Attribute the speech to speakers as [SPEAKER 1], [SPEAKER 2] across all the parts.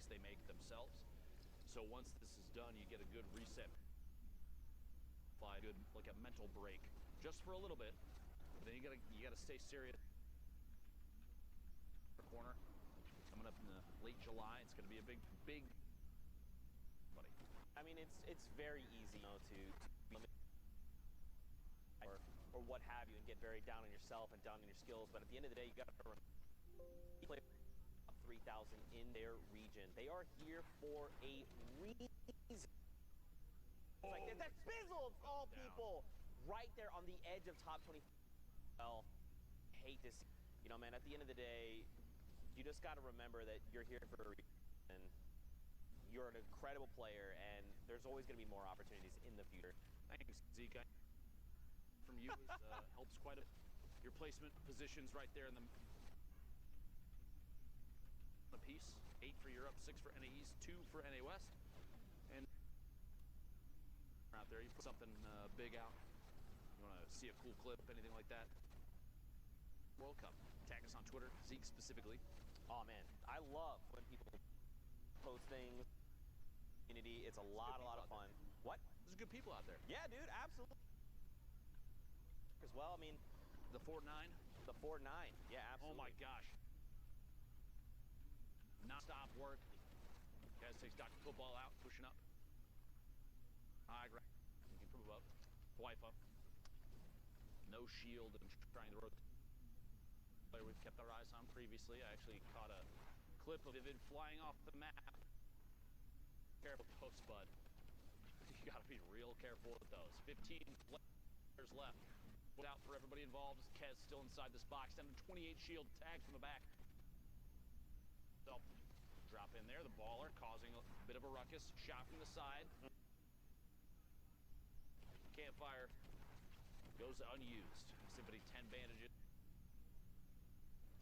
[SPEAKER 1] mistakes they make themselves. So once this is done, you get a good reset, good like a mental break, just for a little bit. But then you gotta stay serious. Corner coming up in the late July. It's gonna be a big. Buddy.
[SPEAKER 2] I mean, it's very easy, you know, to or what have you, and get very down on yourself and down on your skills. But at the end of the day, you got to remember, play 3,000 in their region. They are here for a reason. Like that Spizzle of all people, right there on the edge of top 20. Well, I hate to see, you know, man. At the end of the day, you just got to remember that you're here for a reason. You're an incredible player, and there's always going to be more opportunities in the future.
[SPEAKER 1] Thanks, Zeke. From you helps quite a bit. Your placement positions right there in the piece. 8 for Europe, 6 for NA East, 2 for NA West. And out there, you put something big out. You want to see a cool clip, anything like that? World Cup. Tag us on Twitter, Zeke specifically.
[SPEAKER 2] Oh, man. I love when people post things. It's a lot of fun. What?
[SPEAKER 1] There's good people out there.
[SPEAKER 2] Yeah, dude, absolutely. As well, I mean,
[SPEAKER 1] the Fortnite.
[SPEAKER 2] The Fortnite, yeah, absolutely.
[SPEAKER 1] Oh my gosh. Non-stop work. Guys takes Dr. Football out, pushing up. High ground. You can prove up. Wife-up. No shield and trying to rotate. Player we've kept our eyes on previously. I actually caught a clip of Vivid flying off the map. Careful post, bud. You gotta be real careful with those. 15 players left. Put out for everybody involved. Kez still inside this box. Down to 28 shield tagged from the back. So, drop in there. The baller causing a bit of a ruckus. Shot from the side. Campfire goes unused. Symphony 10 bandages.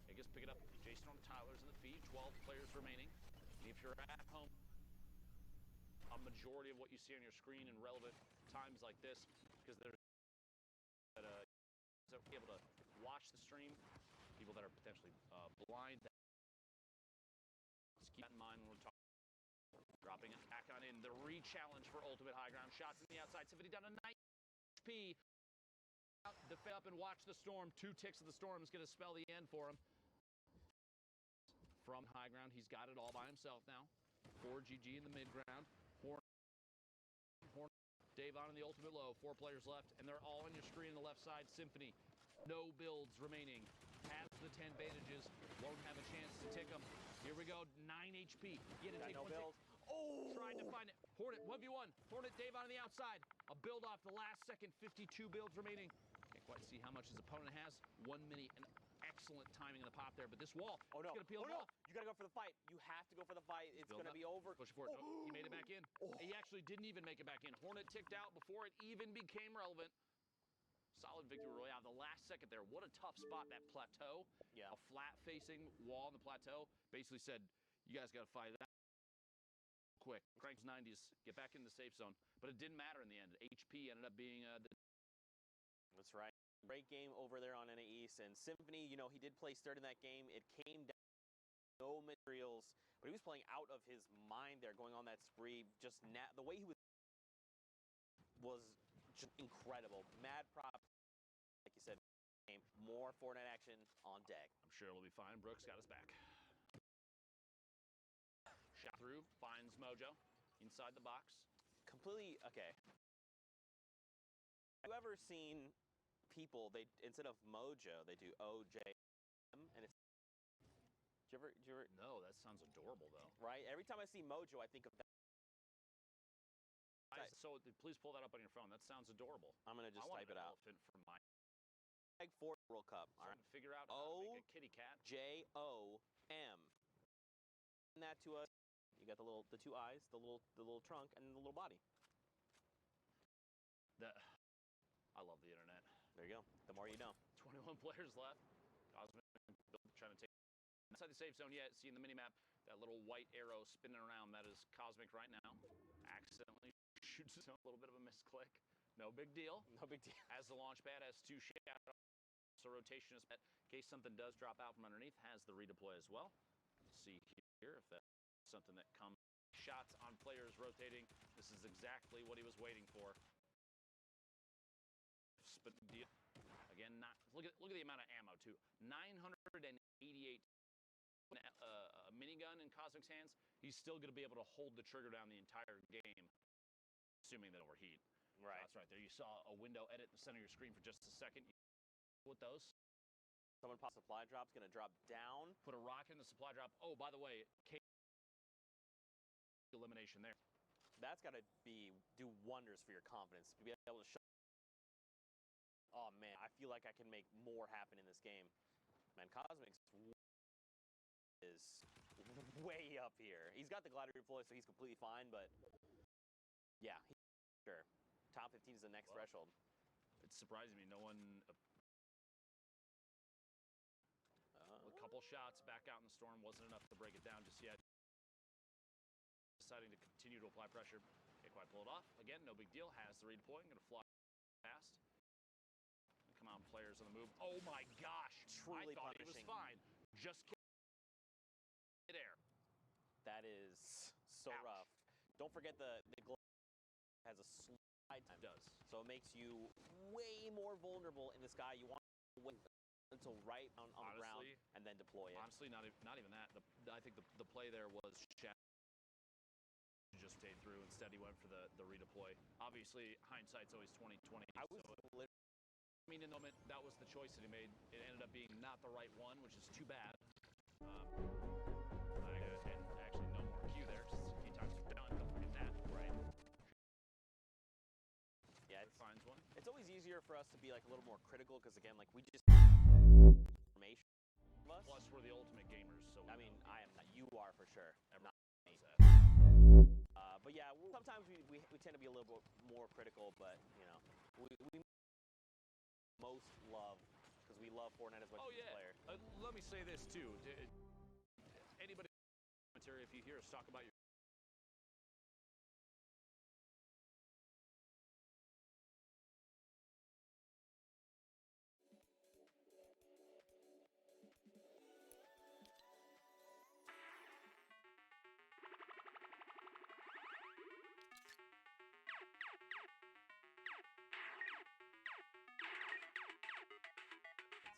[SPEAKER 1] I guess pick it up. Jason on Tyler's in the feed. 12 players remaining. And if you're at home, a majority of what you see on your screen in relevant times like this, because there's so be able to watch the stream, people that are potentially blind. Just keep that in mind when we're talking. Dropping it back on in. The re-challenge for ultimate high ground. Shots in the outside. Symphony down to 9 HP. Defend up and watch the storm. 2 ticks of the storm is going to spell the end for him. From high ground, he's got it all by himself now. 4 GG in the mid ground. Dave on in the ultimate low. 4 players left, and they're all on your screen on the left side. Symphony, no builds remaining. Has the 10 bandages. Won't have a chance to tick them. Here we go. 9 HP. You had to take
[SPEAKER 2] no
[SPEAKER 1] one
[SPEAKER 2] build.
[SPEAKER 1] Oh! Trying to find it. Hornet 1v1. Hornet Dave on the outside. A build off the last second. 52 builds remaining. Can't quite see how much his opponent has. 1 mini. An excellent timing in the pop there, but this wall.
[SPEAKER 2] Oh no!
[SPEAKER 1] Gonna peel
[SPEAKER 2] no!
[SPEAKER 1] off.
[SPEAKER 2] You gotta go for the fight. You have to go for the fight. It's gonna be over.
[SPEAKER 1] Push for it. Oh. He made it back in. Oh. He actually didn't even make it back in. Hornet ticked out before it even became relevant. Solid victory royale. The last second there. What a tough spot, that plateau.
[SPEAKER 2] Yeah.
[SPEAKER 1] A flat-facing wall on the plateau. Basically said, you guys got to fight that quick. Cranks 90s. Get back in the safe zone. But it didn't matter in the end. HP ended up being the...
[SPEAKER 2] That's right. Great game over there on NA East. And Symphony, you know, he did place third in that game. It came down. No materials, but he was playing out of his mind there, going on that spree. Just the way he was just incredible. Mad prop, like you said. More Fortnite action on deck.
[SPEAKER 1] I'm sure it'll be fine. Brooks got his back. Shot through, finds Mojo inside the box.
[SPEAKER 2] Completely okay. Have you ever seen people? They instead of Mojo, they do OJM, and it's. Did you ever?
[SPEAKER 1] No, that sounds adorable, though.
[SPEAKER 2] Right? Every time I see Mojo, I think of that.
[SPEAKER 1] So please pull that up on your phone. That sounds adorable.
[SPEAKER 2] I'm going to just type it out.
[SPEAKER 1] For my
[SPEAKER 2] for World Cup.
[SPEAKER 1] All right. Figure out how to make a kitty cat.
[SPEAKER 2] OJOM. Send that to us. You got the 2 eyes, the little trunk, and the little body.
[SPEAKER 1] I love the internet.
[SPEAKER 2] There you go. The more you know.
[SPEAKER 1] 21 players left. Cosmic trying to take inside the safe zone. Yeah, see in the minimap that little white arrow spinning around. That is Cosmic right now. Accidentally shoots a little bit of a misclick. No big deal.
[SPEAKER 2] No big deal.
[SPEAKER 1] As the launch pad has 2 shadows. So rotation is in case something does drop out from underneath. Has the redeploy as well. Let's see here if that something that comes. Shots on players rotating. This is exactly what he was waiting for. But again, look at the amount of ammo too. 988. A minigun in Cosmic's hands. He's still going to be able to hold the trigger down the entire game, assuming they overheat.
[SPEAKER 2] Right.
[SPEAKER 1] That's right there. You saw a window edit in the center of your screen for just a second. With those.
[SPEAKER 2] Someone pop supply drop's going to drop down.
[SPEAKER 1] Put a rocket in the supply drop. Oh, by the way, elimination there.
[SPEAKER 2] That's got to do wonders for your confidence to be able to shut. Oh man, I feel like I can make more happen in this game. Man, Cosmic's is way up here. He's got the glider deploy, so he's completely fine. But yeah, sure. Top 15 is the next threshold.
[SPEAKER 1] It's surprising me. No one. A couple shots back out in the storm wasn't enough to break it down just yet. Deciding to continue to apply pressure. Can't quite pull it off. Again, no big deal. Has the redeploy. Going to fly fast. Come on, players on the move. Oh my gosh!
[SPEAKER 2] Truly
[SPEAKER 1] I thought
[SPEAKER 2] punishing.
[SPEAKER 1] It was fine. Just midair.
[SPEAKER 2] That is so
[SPEAKER 1] Ouch.
[SPEAKER 2] rough. Don't forget the glove has a slide time.
[SPEAKER 1] It does.
[SPEAKER 2] So it makes you way more vulnerable in the sky. You want to wait until right on the ground and then deploy it.
[SPEAKER 1] Honestly, not even that. I think the play there was just stayed through. Instead, he went for the redeploy. Obviously, hindsight's always 20/20. I mean, in the moment, that was the choice that he made. It ended up being not the right one, which is too bad. And actually, no more Q there. Just a few times we've done. Don't forget that.
[SPEAKER 2] Right. Yeah,
[SPEAKER 1] It finds one.
[SPEAKER 2] It's always easier for us to be like a little more critical because again, like we just information.
[SPEAKER 1] Plus, we're the ultimate gamers, so
[SPEAKER 2] I mean, I am not. You are for sure. Not me. But yeah, sometimes we tend to be a little bit more critical, but you know, we most love because we love Fortnite as much as the player.
[SPEAKER 1] Let me say this too. Anybody commentary, if you hear us talk about your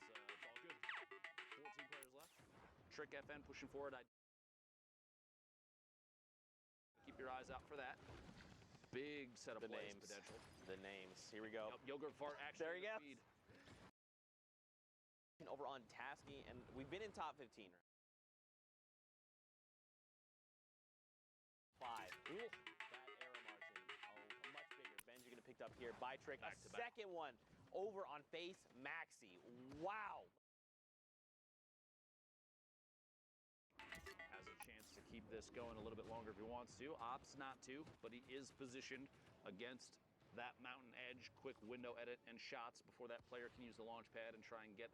[SPEAKER 1] it's all good. 14 players left. Trick FN pushing forward. Keep your eyes out for that. Big set of plays potential.
[SPEAKER 2] The names. Here we go.
[SPEAKER 1] Yep, Yogurt Fart actually.
[SPEAKER 2] There he goes. Over on Tasky, and we've been in top 15. 5. Ooh. That error margin, much bigger. Benji gonna picked up here by Trick. A second one over on Face Maxi. Wow.
[SPEAKER 1] Has a chance to keep this going a little bit longer if he wants to. Opts not to, but he is positioned against that mountain edge. Quick window edit and shots before that player can use the launch pad and try and get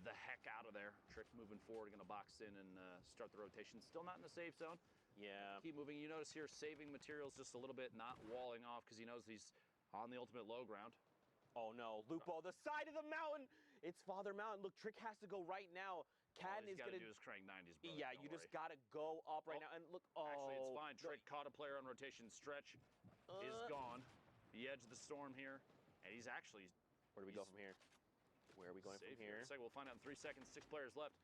[SPEAKER 1] the heck out of there. Trick moving forward, going to box in and start the rotation. Still not in the safe zone.
[SPEAKER 2] Yeah.
[SPEAKER 1] Keep moving. You notice here saving materials just a little bit, not walling off because he knows he's on the ultimate low ground.
[SPEAKER 2] Oh no, Lupo, the side of the mountain. It's Father Mountain. Look, Trick has to go right now. Cadden is going to
[SPEAKER 1] do is crank 90s, brother.
[SPEAKER 2] Yeah, you just got to go up right now. And look,
[SPEAKER 1] actually, it's fine. Trick caught a player on rotation. Stretch is gone. The edge of the storm here. And he's actually...
[SPEAKER 2] Where do we go from here? Where are we going from here?
[SPEAKER 1] We'll find out in 3 seconds. 6 players left.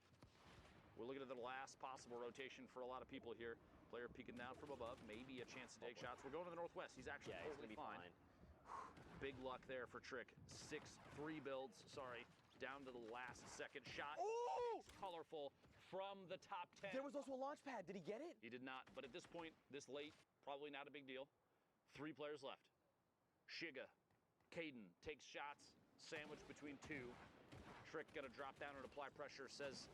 [SPEAKER 1] We're looking at the last possible rotation for a lot of people here. Player peeking down from above. Maybe a chance to take shots. We're going to the northwest. He's actually totally fine. Big luck there for Trick. 6-3 builds. Sorry. Down to the last second shot.
[SPEAKER 2] Oh!
[SPEAKER 1] Colorful from the top 10.
[SPEAKER 2] There was also a launch pad. Did he get it?
[SPEAKER 1] He did not. But at this point, this late, probably not a big deal. 3 players left. Shiga. Caden takes shots. Sandwich between 2. Trick gonna drop down and apply pressure. Says,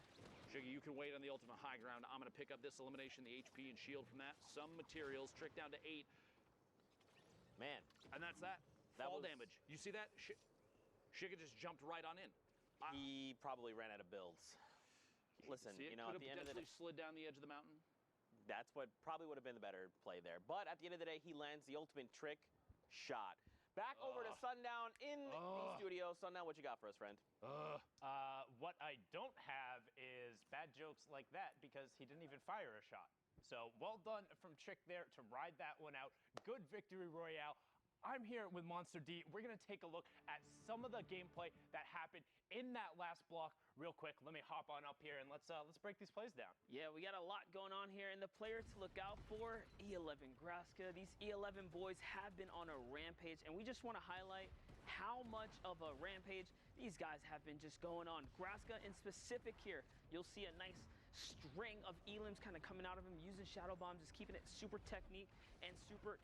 [SPEAKER 1] Shiga, you can wait on the ultimate high ground. I'm gonna pick up this elimination, the HP and shield from that. Some materials. Trick down to 8.
[SPEAKER 2] Man.
[SPEAKER 1] And that's that. Fall damage. You see that? Shiga just jumped right on in.
[SPEAKER 2] He probably ran out of builds. Listen, you know, at the end of the day,
[SPEAKER 1] slid down the edge of the mountain.
[SPEAKER 2] That's what probably would have been the better play there. But at the end of the day, he lands the ultimate Trick shot. Back over to Sun. Sundown in the studio. Sundown, what you got for us, friend?
[SPEAKER 3] What I don't have is bad jokes like that because he didn't even fire a shot. So well done from Trick there to ride that one out. Good victory royale. I'm here with Monster D. We're going to take a look at some of the gameplay that happened in that last block real quick. Let me hop on up here and let's break these plays down.
[SPEAKER 4] Yeah, we got a lot going on here, and the players to look out for, E11 Graska. These E11 boys have been on a rampage, and we just want to highlight how much of a rampage these guys have been just going on. Graska in specific here, you'll see a nice string of elims kind of coming out of him, using shadow bombs, just keeping it super technique and super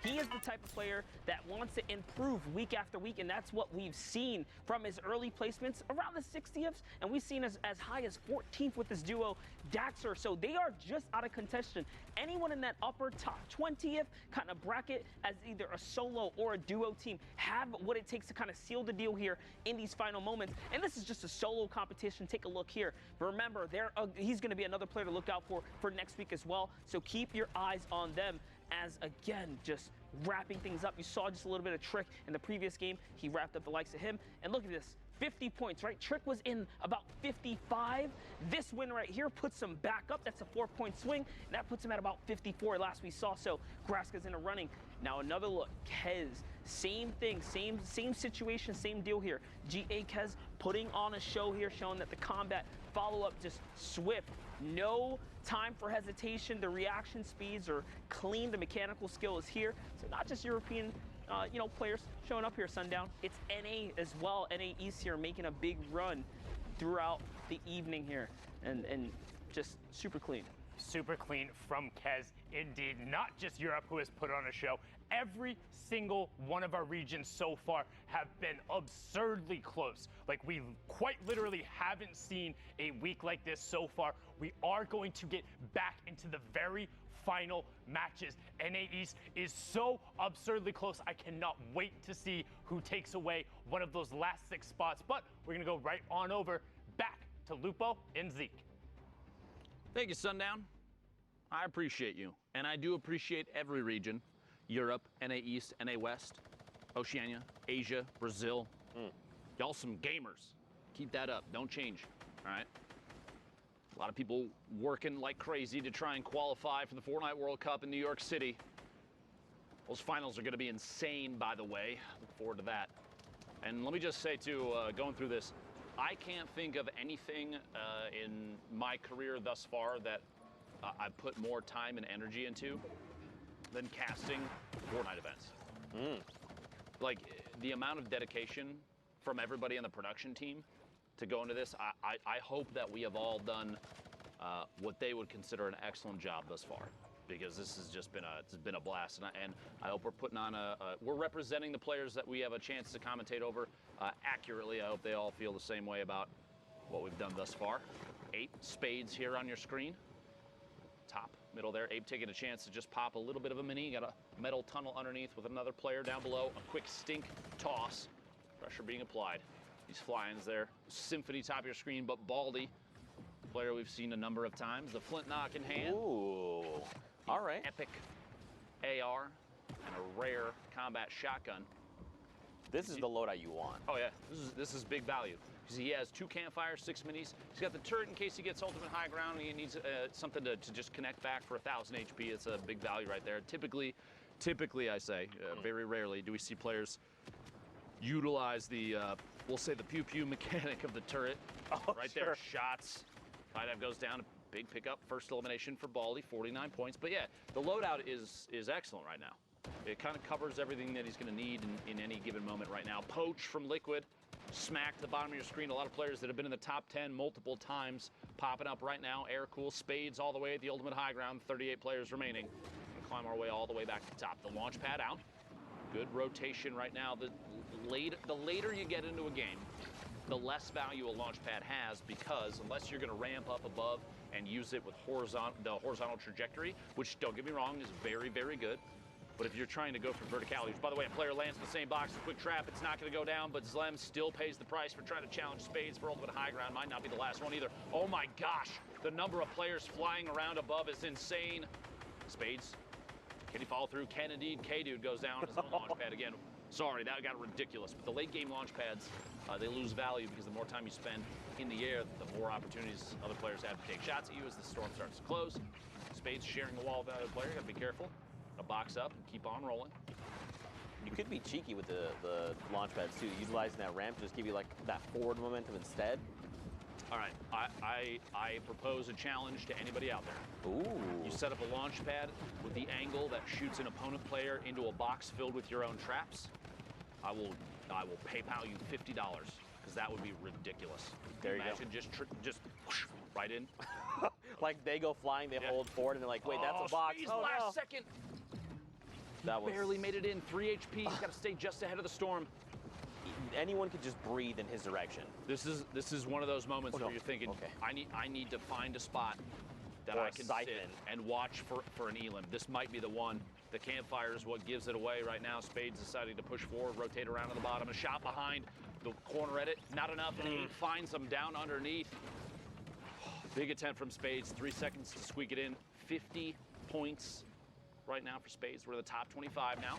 [SPEAKER 4] He is the type of player that wants to improve week after week, and that's what we've seen from his early placements around the 60th, and we've seen as high as 14th with this duo, Daxter. So they are just out of contention. Anyone in that upper top 20th kind of bracket as either a solo or a duo team have what it takes to kind of seal the deal here in these final moments. And this is just a solo competition. Take a look here. But remember, he's going to be another player to look out for next week as well. So keep your eyes on them as, again, just wrapping things up. You saw just a little bit of Trick in the previous game. He wrapped up the likes of him. And look at this. 50 points, right? Trick was in about 55. This win right here puts him back up. That's a 4-point swing. And that puts him at about 54 last we saw. So Graska's in a running. Now another look. Kez, same thing, same situation, same deal here. GA Kez putting on a show here, showing that the combat follow-up just swift. No time for hesitation. The reaction speeds are clean. The mechanical skill is here. So not just European players showing up here, Sundown. It's NA as well. NA East here making a big run throughout the evening here. And just super clean.
[SPEAKER 3] Super clean from Kez, indeed. Not just Europe who has put on a show. Every single one of our regions so far have been absurdly close. Like, we quite literally haven't seen a week like this so far. We are going to get back into the very final matches. NA East is so absurdly close. I cannot wait to see who takes away one of those last 6 spots. But we're going to go right on over back to Lupo and Zeke.
[SPEAKER 1] Thank you, Sundown. I appreciate you. And I do appreciate every region. Europe, NA East, NA West, Oceania, Asia, Brazil. Y'all some gamers. Keep that up. Don't change. All right? A lot of people working like crazy to try and qualify for the Fortnite World Cup in New York City. Those finals are going to be insane, by the way. Look forward to that. And let me just say, too, going through this, I can't think of anything in my career thus far that I've put more time and energy into than casting Fortnite events. Like, the amount of dedication from everybody on the production team to go into this, I hope that we have all done what they would consider an excellent job thus far, because this has just been a blast, and I hope we're putting on we're representing the players that we have a chance to commentate over accurately. I hope they all feel the same way about what we've done thus far. Ape Spades here on your screen. Top middle there. Ape taking a chance to just pop a little bit of a mini. Got a metal tunnel underneath with another player down below. A quick stink toss. Pressure being applied. These fly-ins there. Symphony top of your screen, but Baldy, player we've seen a number of times. The flint knock in hand.
[SPEAKER 2] Ooh. All right.
[SPEAKER 1] Epic AR and a rare combat shotgun.
[SPEAKER 2] This is the loadout you want.
[SPEAKER 1] Oh yeah, this is big value. Because he has 2 campfires, 6 minis. He's got the turret in case he gets ultimate high ground and he needs something to just connect back for 1,000 HP. It's a big value right there. Typically I say, very rarely do we see players utilize the, we'll say the pew-pew mechanic of the turret.
[SPEAKER 2] Oh,
[SPEAKER 1] right
[SPEAKER 2] sure.
[SPEAKER 1] there, shots. Dive goes down, big pickup, first elimination for Baldy, 49 points. But yeah, the loadout is excellent right now. It kind of covers everything that he's going to need in any given moment right now. Poach from Liquid, smack the bottom of your screen. A lot of players that have been in the top 10 multiple times popping up right now. Air Cool, Spades all the way at the ultimate high ground. 38 players remaining. And climb our way all the way back to the top. The launch pad out. Good rotation right now. The later you get into a game, the less value a launch pad has, because unless you're going to ramp up above and use it with the horizontal trajectory, which, don't get me wrong, is very, very good. But if you're trying to go for verticality, which, by the way, a player lands in the same box, a quick trap, it's not going to go down, but Zlem still pays the price for trying to challenge Spades for ultimate high ground. Might not be the last one either. Oh my gosh, the number of players flying around above is insane. Spades Can he follow through? Can indeed. K-Dude goes down his own launch pad again. Sorry, that got ridiculous. But the late game launch pads, they lose value because the more time you spend in the air, the more opportunities other players have to take shots at you as the storm starts to close. Spades sharing the wall with the other player. Got to be careful. A box up and keep on rolling.
[SPEAKER 2] You could be cheeky with the launch pads too, utilizing that ramp to just give you like that forward momentum instead.
[SPEAKER 1] All right, I propose a challenge to anybody out there.
[SPEAKER 2] Ooh.
[SPEAKER 1] You set up a launch pad with the angle that shoots an opponent player into a box filled with your own traps. I will PayPal you $50 because that would be ridiculous.
[SPEAKER 2] There you
[SPEAKER 1] Imagine
[SPEAKER 2] go.
[SPEAKER 1] just whoosh, right in.
[SPEAKER 2] Like they go flying, they hold forward, and they're like, wait, that's a box.
[SPEAKER 1] Speed's
[SPEAKER 2] Oh,
[SPEAKER 1] last
[SPEAKER 2] no.
[SPEAKER 1] second.
[SPEAKER 2] That was
[SPEAKER 1] Barely made it in. 3 HP. He's got to stay just ahead of the storm.
[SPEAKER 2] anyone could just breathe in his direction.
[SPEAKER 1] This is one of those moments where you're thinking,
[SPEAKER 2] Okay.
[SPEAKER 1] I need to find a spot that
[SPEAKER 2] Or
[SPEAKER 1] I
[SPEAKER 2] a
[SPEAKER 1] can
[SPEAKER 2] siphon.
[SPEAKER 1] sit and watch for an elim. This might be the one. The campfire is what gives it away right now. Spades deciding to push forward, rotate around to the bottom. A shot behind the corner edit. Not enough. And 8 finds them down underneath. Big attempt from Spades. 3 seconds to squeak it in. 50 points right now for Spades. We're the top 25 now.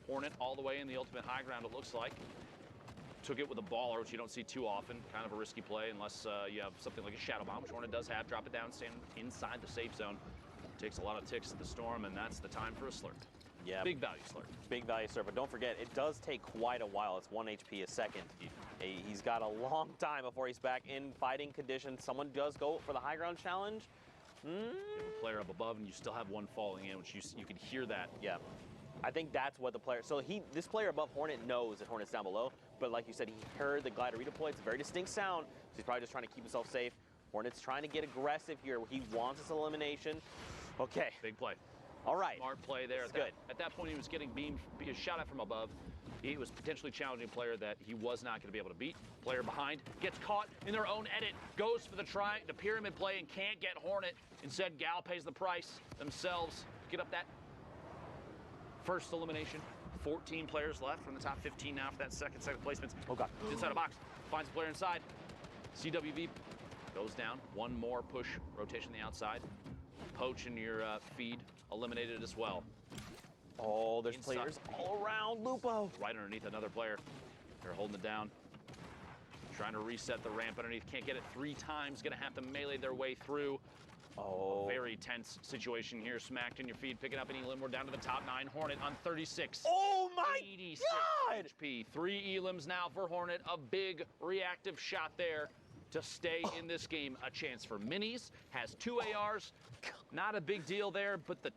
[SPEAKER 1] Hornet all the way in the ultimate high ground, it looks like. Took it with a baller, which you don't see too often. Kind of a risky play unless you have something like a shadow bomb, which Hornet does have. Drop it down, stand inside the safe zone. Takes a lot of ticks to the storm, and that's the time for a slurp.
[SPEAKER 2] Yeah.
[SPEAKER 1] Big value slurp.
[SPEAKER 2] Big value, sir. But don't forget, it does take quite a while. It's 1 HP a second. He's got a long time before he's back in fighting condition. Someone does go for the high ground challenge.
[SPEAKER 1] You have a player up above, and you still have one falling in, which you can hear that.
[SPEAKER 2] Yeah. I think that's what the player, so this player above Hornet knows that Hornet's down below, but like you said, he heard the glider redeploy. It's a very distinct sound, so he's probably just trying to keep himself safe. Hornet's trying to get aggressive here. He wants his elimination. Okay.
[SPEAKER 1] Big play.
[SPEAKER 2] All right.
[SPEAKER 1] Smart play there.
[SPEAKER 2] That's good.
[SPEAKER 1] At that point, he was getting beamed, shot at from above. He was potentially challenging a player that he was not going to be able to beat. Player behind gets caught in their own edit, goes for the pyramid play and can't get Hornet. Instead, Gal pays the price themselves. Get up that first elimination. 14 players left from the top 15 now for that second placements.
[SPEAKER 2] Oh, God.
[SPEAKER 1] Inside a box. Finds a player inside. CWV goes down. One more push rotation on the outside. Poach in your feed eliminated as well.
[SPEAKER 2] Oh, there's
[SPEAKER 1] Inside.
[SPEAKER 2] players all around Lupo.
[SPEAKER 1] Right underneath another player. They're holding it down. Trying to reset the ramp underneath. Can't get it 3 times. Gonna have to melee their way through.
[SPEAKER 2] Oh.
[SPEAKER 1] Very tense situation here. Smacked in your feed. Picking up an elim. We're down to the top 9. Hornet on 36.
[SPEAKER 2] Oh, my
[SPEAKER 1] 86
[SPEAKER 2] God.
[SPEAKER 1] HP. 3 elims now for Hornet. A big reactive shot there to stay in this game. A chance for minis. Has 2 ARs. Not a big deal there, but the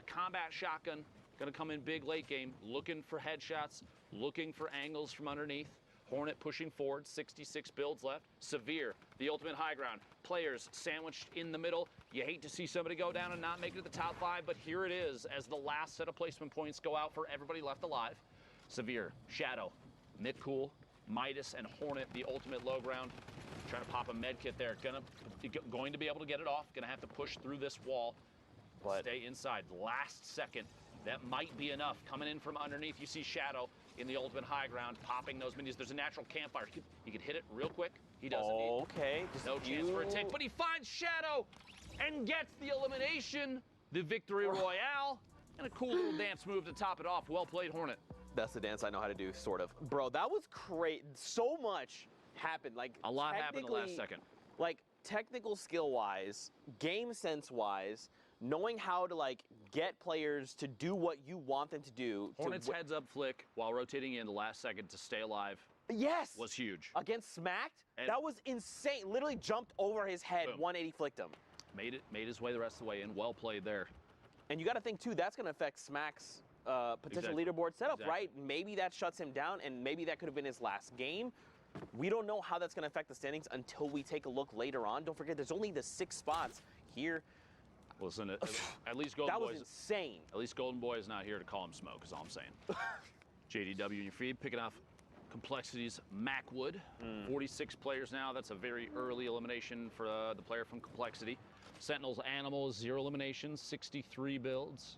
[SPEAKER 1] combat shotgun gonna come in big late game. Looking for headshots. Looking for angles from underneath. Hornet pushing forward, 66 builds left. Severe, the ultimate high ground. Players sandwiched in the middle. You hate to see somebody go down and not make it to the top 5, but here it is as the last set of placement points go out for everybody left alive. Severe, Shadow, Nick Cool, Midas, and Hornet, the ultimate low ground. Trying to pop a med kit there. Going to be able to get it off. Gonna have to push through this wall.
[SPEAKER 2] But
[SPEAKER 1] stay inside. Last second. That might be enough. Coming in from underneath, you see Shadow in the ultimate high ground, popping those minis. There's a natural campfire. He could hit it real quick. He doesn't.
[SPEAKER 2] Okay.
[SPEAKER 1] No chance for a take, but he finds Shadow and gets the elimination, the victory royale, and a cool little dance move to top it off. Well played, Hornet.
[SPEAKER 2] That's the dance I know how to do, sort of. Bro, that was great. So much happened. Like
[SPEAKER 1] A lot happened in the last
[SPEAKER 2] technically-
[SPEAKER 1] second.
[SPEAKER 2] Like technical skill-wise, game sense-wise, knowing how to like get players to do what you want them to do.
[SPEAKER 1] Hornet's heads up flick while rotating in the last second to stay alive
[SPEAKER 2] Yes.
[SPEAKER 1] was huge.
[SPEAKER 2] Against Smacked,
[SPEAKER 1] And-
[SPEAKER 2] that was insane. Literally jumped over his head,
[SPEAKER 1] Boom.
[SPEAKER 2] 180 flicked him.
[SPEAKER 1] Made his way the rest of the way in. Well played there.
[SPEAKER 2] And you got to think too, that's going to affect Smack's potential
[SPEAKER 1] Exactly.
[SPEAKER 2] leaderboard setup,
[SPEAKER 1] Exactly.
[SPEAKER 2] right? Maybe that shuts him down, and maybe that could have been his last game. We don't know how that's going to affect the standings until we take a look later on. Don't forget, there's only the 6 spots here.
[SPEAKER 1] Listen, at least Golden
[SPEAKER 2] That was
[SPEAKER 1] Boy's
[SPEAKER 2] insane.
[SPEAKER 1] At least Golden Boy is not here to call him smoke, is all I'm saying. JDW in your feed, picking off Complexity's Macwood. 46 players now. That's a very early elimination for the player from Complexity. Sentinels, Animals, 0 eliminations, 63 builds.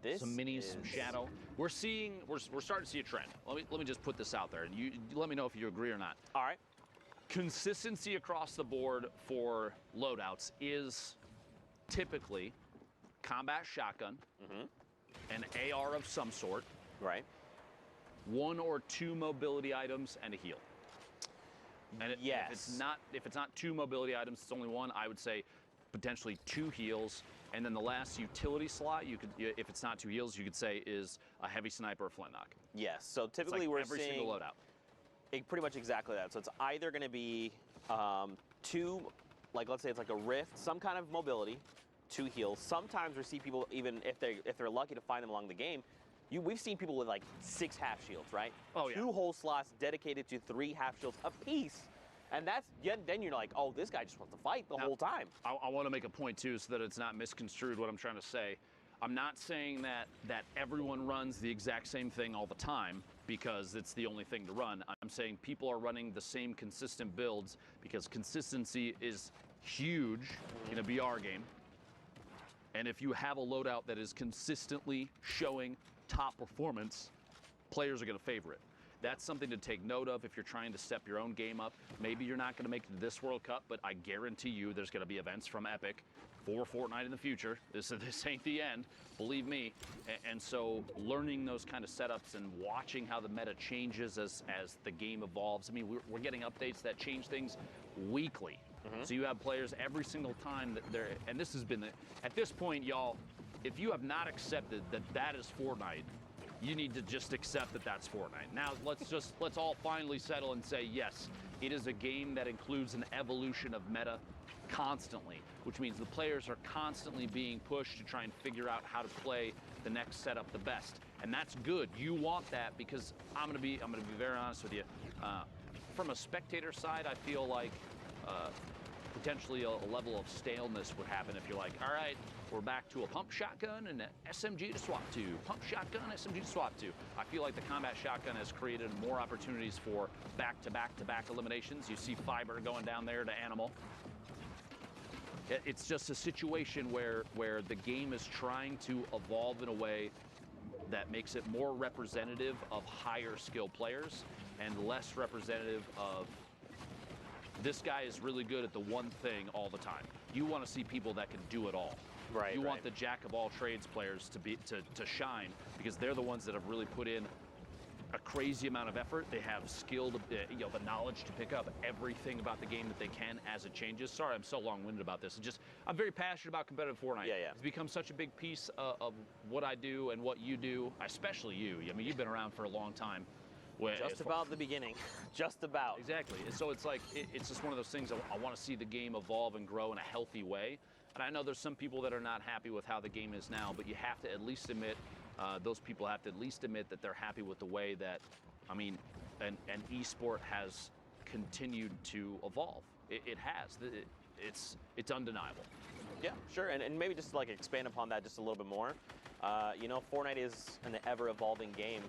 [SPEAKER 2] This
[SPEAKER 1] Some minis,
[SPEAKER 2] is...
[SPEAKER 1] some Shadow. We're starting to see a trend. Let me just put this out there, and you let me know if you agree or not.
[SPEAKER 2] All right.
[SPEAKER 1] Consistency across the board for loadouts is typically combat shotgun, an AR of some sort,
[SPEAKER 2] Right.
[SPEAKER 1] 1 or 2 mobility items, and a heal. And
[SPEAKER 2] Yes.
[SPEAKER 1] if it's not 2 mobility items, it's only 1. I would say potentially 2 heals, and then the last utility slot, you could, if it's not 2 heals, you could say is a heavy sniper or flintlock.
[SPEAKER 2] Yes. So
[SPEAKER 1] It's
[SPEAKER 2] typically
[SPEAKER 1] like
[SPEAKER 2] we're
[SPEAKER 1] every
[SPEAKER 2] seeing
[SPEAKER 1] single loadout.
[SPEAKER 2] pretty much exactly that. So it's either going to be 2, like let's say it's like a rift, some kind of mobility, 2 heals. Sometimes we see people, even if they're lucky to find them along the game, we've seen people with like 6 half shields, right?
[SPEAKER 1] Oh, yeah.
[SPEAKER 2] 2 whole slots dedicated to 3 half shields apiece. And then you're like, oh, this guy just wants to fight the whole time.
[SPEAKER 1] I want to make a point too, so that it's not misconstrued what I'm trying to say. I'm not saying that everyone runs the exact same thing all the time because it's the only thing to run. I'm saying people are running the same consistent builds because consistency is huge in a BR game. And if you have a loadout that is consistently showing top performance, players are going to favor it. That's something to take note of if you're trying to step your own game up. Maybe you're not going to make it to this World Cup, but I guarantee you there's going to be events from Epic for Fortnite in the future. This ain't the end, believe me. And so learning those kind of setups and watching how the meta changes as the game evolves. I mean, we're getting updates that change things weekly. So you have players every single time that they're, and this has been, at this point, y'all, if you have not accepted that that is Fortnite, you need to just accept that that's Fortnite. Now, let's all finally settle and say, yes, it is a game that includes an evolution of meta constantly, which means the players are constantly being pushed to try and figure out how to play the next setup the best. And that's good. You want that because I'm gonna be very honest with you. From a spectator side, I feel like potentially a level of staleness would happen if you're like, all right, we're back to a pump shotgun and an SMG to swap to. Pump shotgun, SMG to swap to. I feel like the combat shotgun has created more opportunities for back-to-back-to-back eliminations. You see Fiber going down there to Animal. It's just a situation where the game is trying to evolve in a way that makes it more representative of higher skill players and less representative of this guy is really good at the one thing all the time. You want to see people that can do it all.
[SPEAKER 2] Right.
[SPEAKER 1] You want the jack of all trades players to shine because they're the ones that have really put in a crazy amount of effort. They have skill, the knowledge to pick up everything about the game that they can as it changes. Sorry, I'm so long-winded about this. I'm very passionate about competitive Fortnite.
[SPEAKER 2] Yeah.
[SPEAKER 1] It's become such a big piece of what I do and what you do, especially you. I mean, you've been around for a long time.
[SPEAKER 2] Just about the beginning. Just about.
[SPEAKER 1] Exactly. So it's like, it's just one of those things I want to see the game evolve and grow in a healthy way. And I know there's some people that are not happy with how the game is now, but you have to at least admit, those people have to at least admit that they're happy with the way that, I mean, an esport has continued to evolve. It has. It's undeniable.
[SPEAKER 2] Yeah, sure. And maybe just like expand upon that just a little bit more. Fortnite is an ever-evolving game.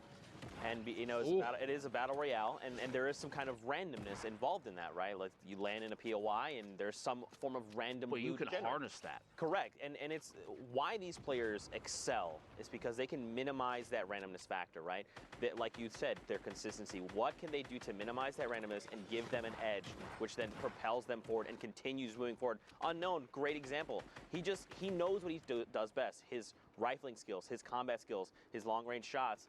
[SPEAKER 2] And it is a battle royale, and there is some kind of randomness involved in that, right? Like you land in a POI, and there's some form of random.
[SPEAKER 1] Well, you can harness that.
[SPEAKER 2] Correct, and it's why these players excel is because they can minimize that randomness factor, right? That, like you said, their consistency. What can they do to minimize that randomness and give them an edge, which then propels them forward and continues moving forward? Unknown, great example. He knows what he does best. His rifling skills, his combat skills, his long-range shots.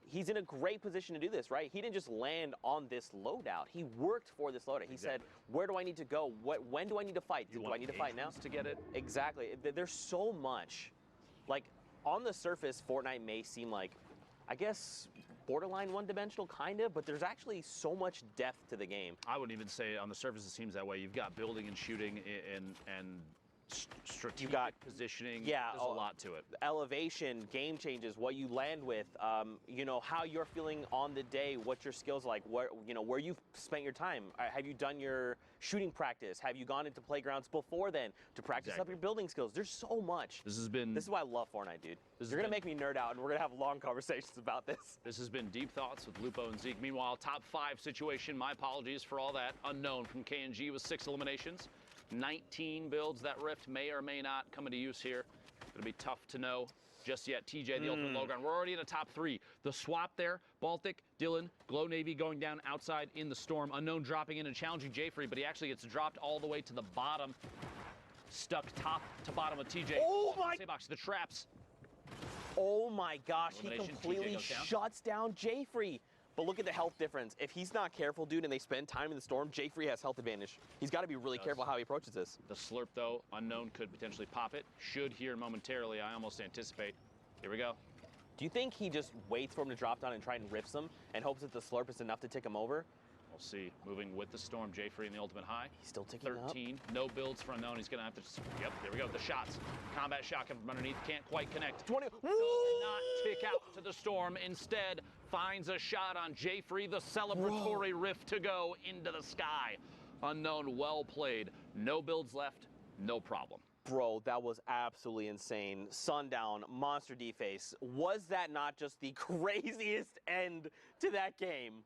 [SPEAKER 2] He's in a great position to do this, right? He didn't just land on this loadout. He worked for this loadout. He said, where do I need to go? When do I need to fight? Do I need to fight now?
[SPEAKER 1] To get it?
[SPEAKER 2] Exactly. There's so much. Like, on the surface, Fortnite may seem like, I guess, borderline one-dimensional, kind of, but there's actually so much depth to the game.
[SPEAKER 1] I wouldn't even say on the surface it seems that way. You've got building and shooting and strategic positioning.
[SPEAKER 2] Yeah,
[SPEAKER 1] there's a lot to it.
[SPEAKER 2] Elevation, game changes, what you land with, how you're feeling on the day, what your skills like, where you've spent your time. Have you done your shooting practice? Have you gone into playgrounds before then to practice up your building skills? There's so much. This is why I love Fortnite, dude. You're gonna make me nerd out, and we're gonna have long conversations about this.
[SPEAKER 1] This has been Deep Thoughts with Lupo and Zeke. Meanwhile, top 5 situation. My apologies for all that. Unknown from KNG with 6 eliminations. 19 builds. That Rift may or may not come into use here. Gonna be tough to know just yet. TJ, the ultimate low ground. We're already in the top 3. The swap there, Baltic, Dylan, Glow Navy going down outside in the storm. Unknown dropping in and challenging Jfree, but he actually gets dropped all the way to the bottom. Stuck top to bottom of TJ.
[SPEAKER 2] Oh my!
[SPEAKER 1] Box, the traps.
[SPEAKER 2] Oh my gosh, he
[SPEAKER 1] Elimination,
[SPEAKER 2] completely
[SPEAKER 1] TJ goes down.
[SPEAKER 2] shuts down Jayfree. But look at the health difference. If he's not careful, dude, and they spend time in the storm, Jayfree has health advantage. He's got to be really careful how he approaches this.
[SPEAKER 1] The slurp, though, unknown, could potentially pop it. Should here momentarily, I almost anticipate. Here we go.
[SPEAKER 2] Do you think he just waits for him to drop down and try and rips him and hopes that the slurp is enough to tick him over?
[SPEAKER 1] We'll see. Moving with the storm, Jayfree in the ultimate high.
[SPEAKER 2] He's still ticking up.
[SPEAKER 1] 13. No builds for unknown. He's going to have to. Yep, there we go. The shots. Combat shot coming from underneath. Can't quite connect.
[SPEAKER 2] 20.
[SPEAKER 1] Does not tick out to the storm. Instead, finds a shot on Jayfree. The celebratory rift to go into the sky. Unknown, well played. No builds left. No problem.
[SPEAKER 2] Bro, that was absolutely insane. Sundown, monster deface. Was that not just the craziest end to that game?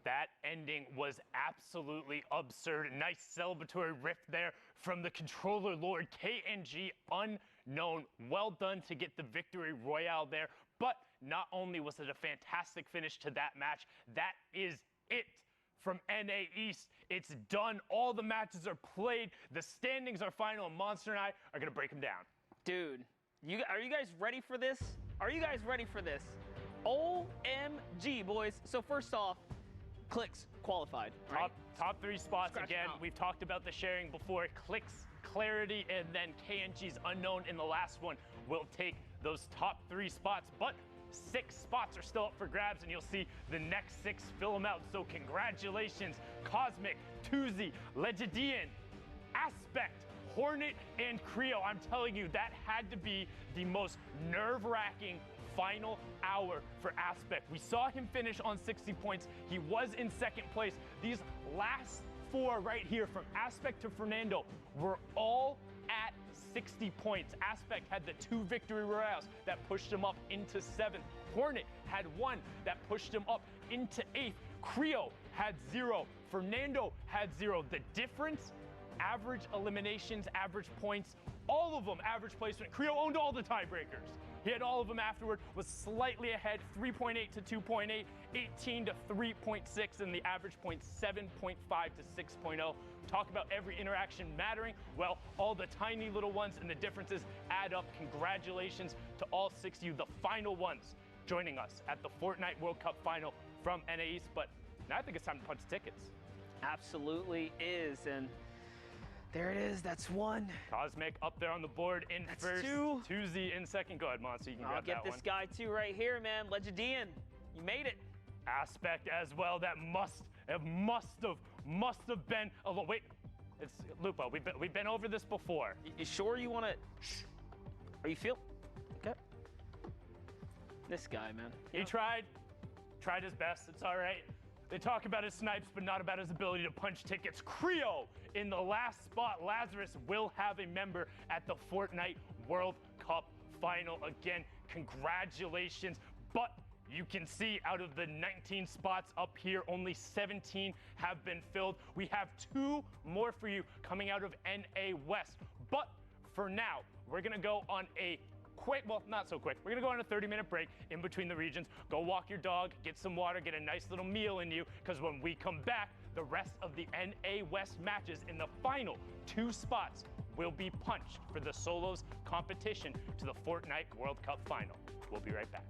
[SPEAKER 3] That ending was absolutely absurd. Nice celebratory riff there from the controller lord KNG Unknown. Well done to get the victory royale there. But not only was it a fantastic finish to that match, that is it from NA East. It's done. All the matches are played. The standings are final, and Monster and I are going to break them down.
[SPEAKER 4] Dude, are you guys ready for this? Are you guys ready for this? OMG, boys. So first off, Clicks qualified. Right?
[SPEAKER 3] Top 3 spots.
[SPEAKER 4] Scratch
[SPEAKER 3] Again,
[SPEAKER 4] them out.
[SPEAKER 3] we've talked about the sharing before. Clicks, Clarity, and then KNG's Unknown in the last one will take those top 3 spots. But 6 spots are still up for grabs, and you'll see the next 6 fill them out. So congratulations, Cosmic, Tuzi, Legidian, Aspect, Hornet, and Creo. I'm telling you, that had to be the most nerve-wracking final hour for Aspect. We saw him finish on 60 points. He was in 2nd place. These last 4 right here, from Aspect to Fernando, were all at 60 points. Aspect had the 2 victory royales that pushed him up into 7th. Hornet had 1 that pushed him up into 8th. Creo had 0. Fernando had 0. The difference, average eliminations, average points, all of them average placement. Creo owned all the tiebreakers. He had all of them afterward, was slightly ahead, 3.8 to 2.8, 18 to 3.6, and the average point 7.5 to 6.0. Talk about every interaction mattering. Well, all the tiny little ones and the differences add up. Congratulations to all 6 of you, the final ones, joining us at the Fortnite World Cup final from NA East. But now I think it's time to punch tickets.
[SPEAKER 4] Absolutely is, and there it is. That's 1.
[SPEAKER 3] Cosmic up there on the board in
[SPEAKER 4] That's
[SPEAKER 3] first.
[SPEAKER 4] 2.
[SPEAKER 3] Tuzi in second. Go ahead, Monster. You can
[SPEAKER 4] I'll
[SPEAKER 3] grab
[SPEAKER 4] get
[SPEAKER 3] that
[SPEAKER 4] this
[SPEAKER 3] one.
[SPEAKER 4] guy too right here, man. Legidian, you made it.
[SPEAKER 3] Aspect as well. That must have been. Oh wait, it's Lupo. We've been over this before.
[SPEAKER 4] You sure you want to? Are you feel? Okay. This guy, man.
[SPEAKER 3] He tried his best. It's all right. They talk about his snipes, but not about his ability to punch tickets. Creo in the last spot. Lazarus will have a member at the Fortnite World Cup final. Again, congratulations. But you can see out of the 19 spots up here, only 17 have been filled. We have 2 more for you coming out of NA West. But for now, we're going to go on a quick, well, not so quick. We're going to go on a 30-minute break in between the regions. Go walk your dog, get some water, get a nice little meal in you, because when we come back, the rest of the NA West matches in the final 2 spots will be punched for the solos competition to the Fortnite World Cup final. We'll be right back.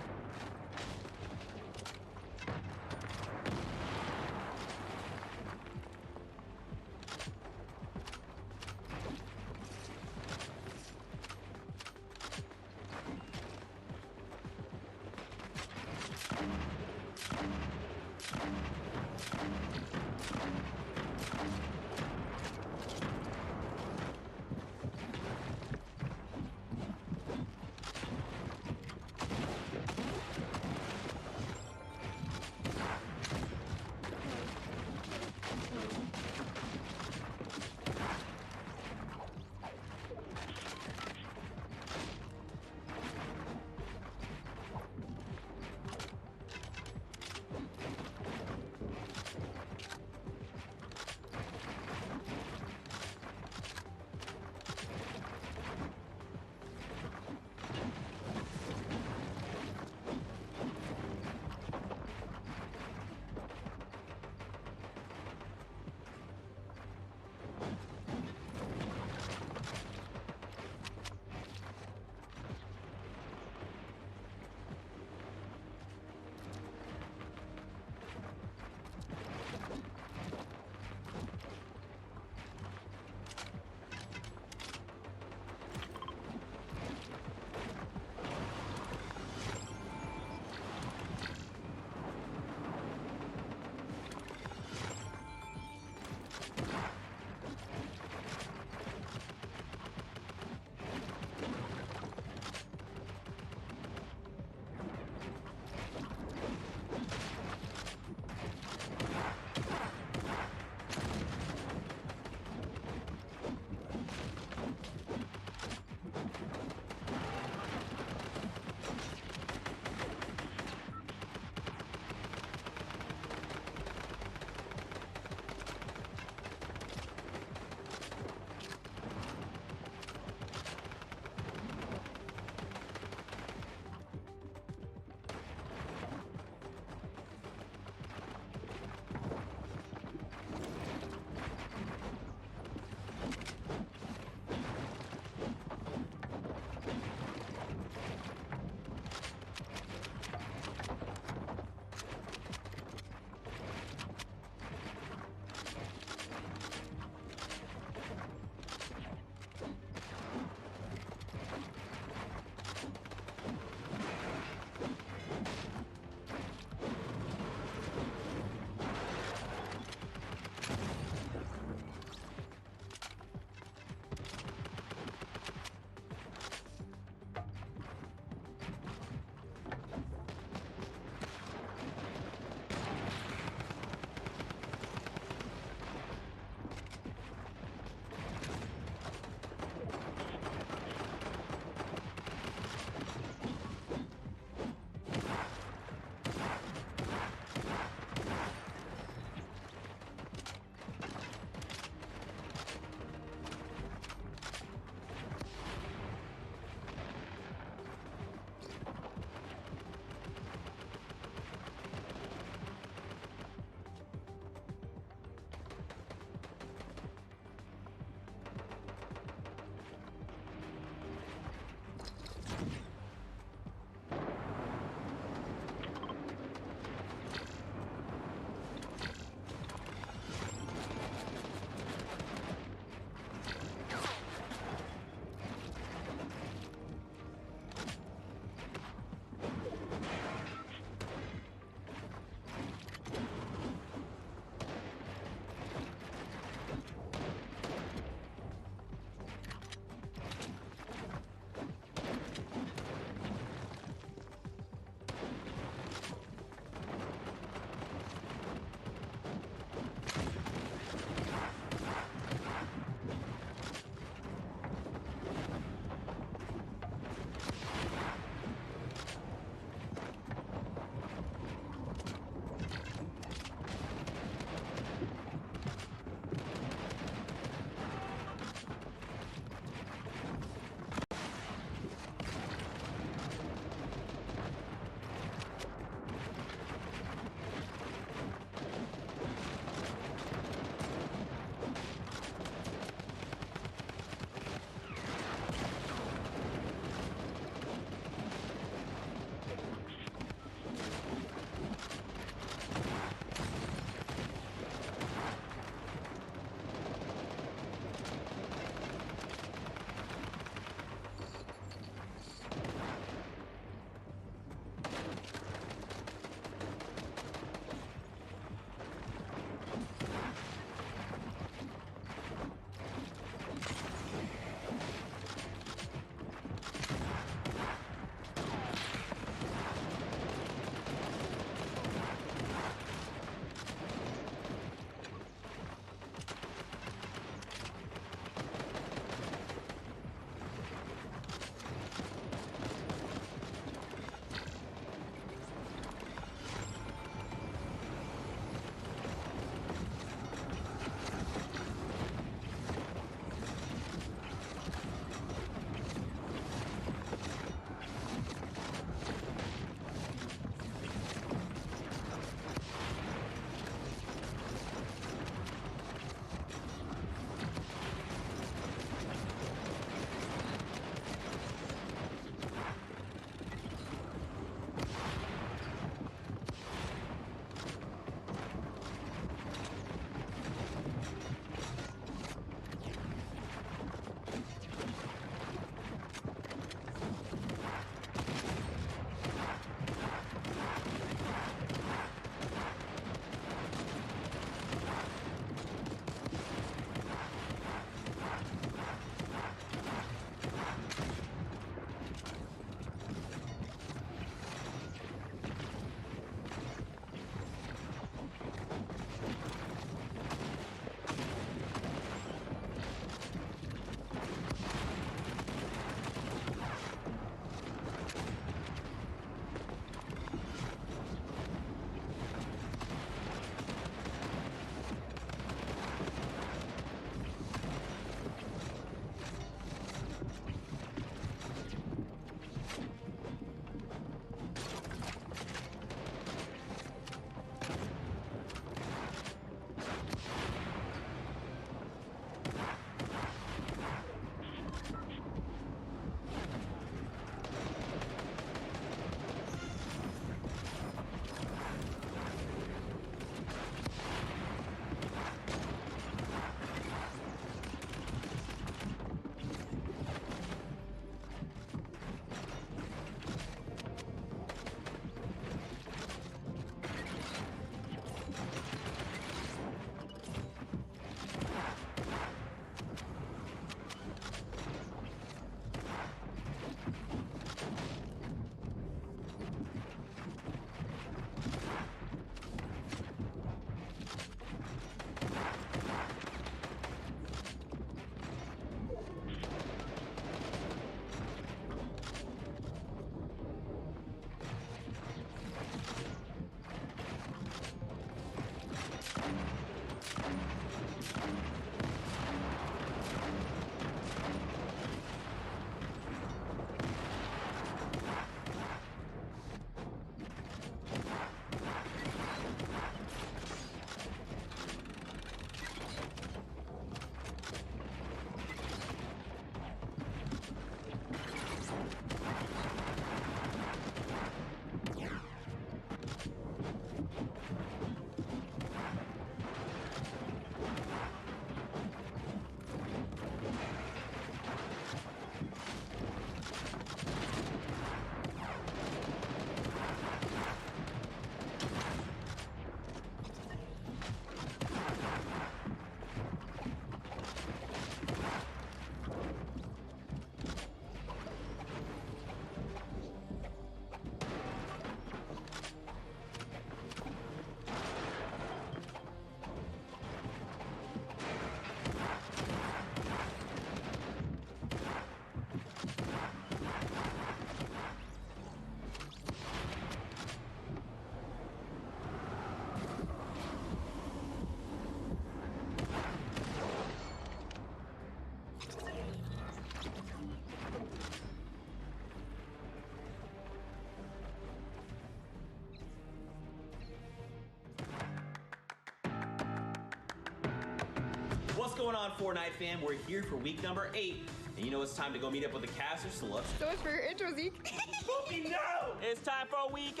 [SPEAKER 2] going on, Fortnite fam? We're here for week number 8, and you know it's time to go meet up with the casters, so let's...
[SPEAKER 5] So much for your intro, Zeke.
[SPEAKER 2] Spooky, no! It's time for a weekend!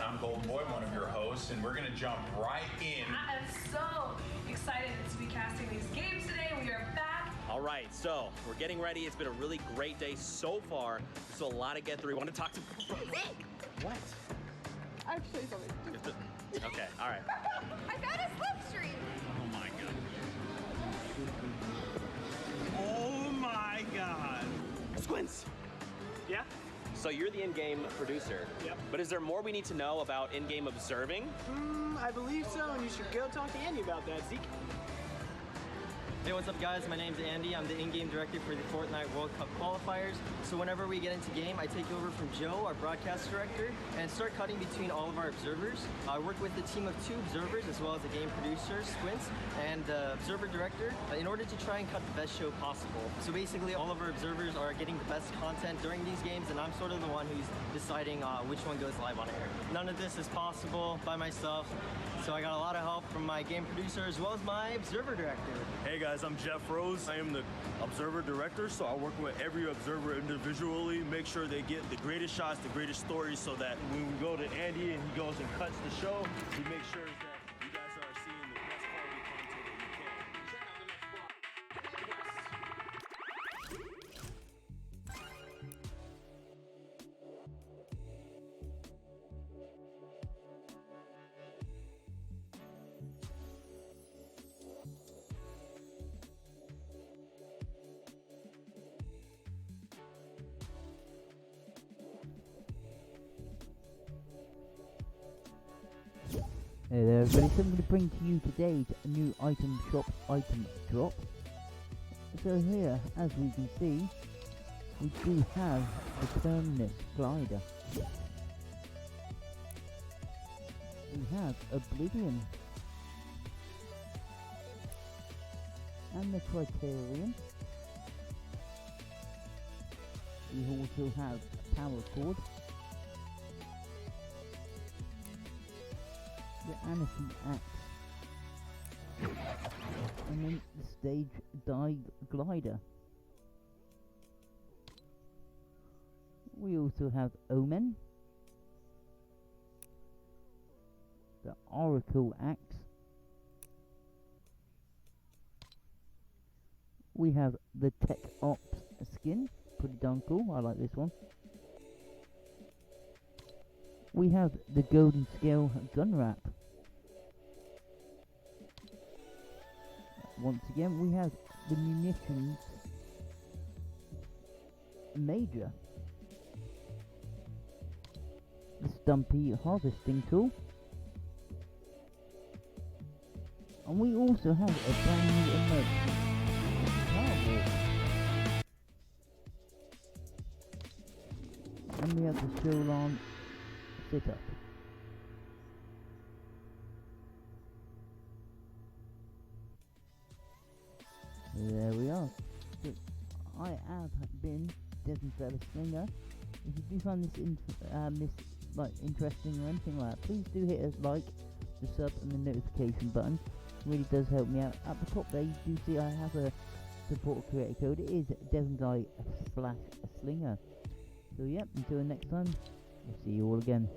[SPEAKER 6] I'm Golden Boy, one of your hosts, and we're gonna jump right in.
[SPEAKER 5] I am so excited to be casting these games today. We are back.
[SPEAKER 2] All right, so we're getting ready. It's been a really great day so far. There's a lot to get through. We want to talk to... What?
[SPEAKER 5] I have to show you something.
[SPEAKER 2] Okay, all right.
[SPEAKER 5] I found a slipstream.
[SPEAKER 2] Oh my god.
[SPEAKER 7] Oh my god.
[SPEAKER 2] Squints!
[SPEAKER 7] Yeah?
[SPEAKER 2] So you're the in-game producer.
[SPEAKER 7] Yep.
[SPEAKER 2] But is there more we need to know about in-game observing?
[SPEAKER 7] I believe so, and you should go talk to Andy about that, Zeke.
[SPEAKER 8] Hey, what's up guys? My name's Andy. I'm the in-game director for the Fortnite World Cup qualifiers. So whenever we get into game, I take over from Joe, our broadcast director, and start cutting between all of our observers. I work with a team of 2 observers as well as a game producer, Squints, and the observer director in order to try and cut the best show possible. So basically all of our observers are getting the best content during these games, and I'm sort of the one who's deciding which one goes live on air. None of this is possible by myself, so I got a lot of help from my game producer as well as my observer director.
[SPEAKER 9] Hey guys, I'm Jeff Rose. I am the observer director, so I work with every observer individually, make sure they get the greatest shots, the greatest stories, so that when we go to Andy and he goes and cuts the show, he makes sure that you guys are seeing the best quality content that you can.
[SPEAKER 10] Hey there everybody, so I'm going to bring to you today's new item shop item drop. So here, as we can see, we do have the Terminus glider. We have Oblivion. And the Criterion. We also have Power Cord. The Anarchy Axe, and then the Stage Glider. We also have Omen, the Oracle Axe. We have the Tech Ops skin, pretty darn cool, I like this one. We have the Golden Scale Gun Wrap. Once again, we have the Munitions Major, the Stumpy Harvesting Tool, and we also have a brand new emergency Power Walk. And we have the Sholan Sit-Up. There we are. So I have been Desmond Feather Slinger. If you do find this interesting or anything like that, please do hit a like, the sub, and the notification button. It really does help me out. At the top there, you do see I have a support creator code. It is DevonGuy/Slinger. So yep, until next time, we'll see you all again.